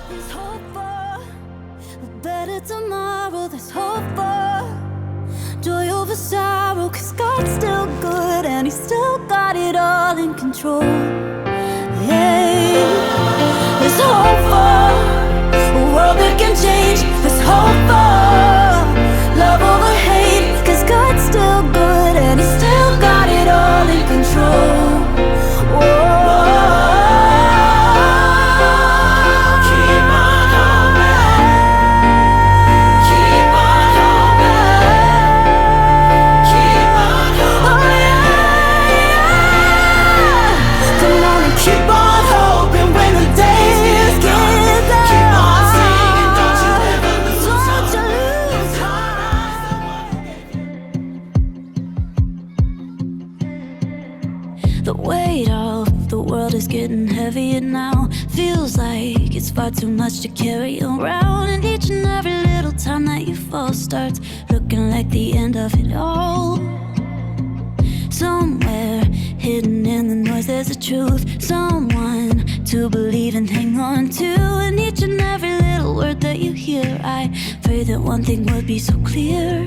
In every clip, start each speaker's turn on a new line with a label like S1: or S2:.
S1: There's hope for a better tomorrow. There's hope for joy over sorrow. 'Cause God's still good and He's still got it all in control. Yeah. There's hope for a world that can change. There's hope for love over hate. 'Cause God's still good and He's still got it all in control. The weight of the world is getting heavier now. Feels like it's far too much to carry around. And each and every little time that you fall starts looking like the end of it all. Somewhere hidden in the noise there's a truth, someone to believe and hang on to. And each and every little word that you hear, I pray that one thing would be so clear.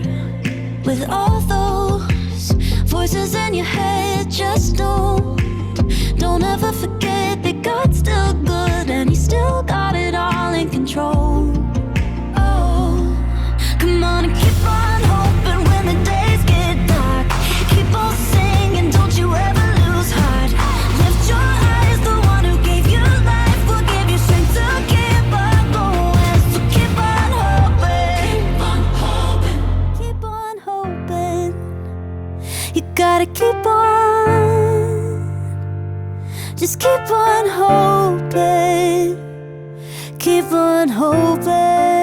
S1: With all those voices in your head, just don't ever forget that God's still good and He's still got it all in control. Oh, come on and keep on hoping when the days get dark. Keep on singing, don't you ever lose heart. Lift your eyes, the one who gave you life will give you strength to keep on going. So keep on hoping, keep on hoping, keep on hoping. You gotta keep on, just keep on hoping, keep on hoping.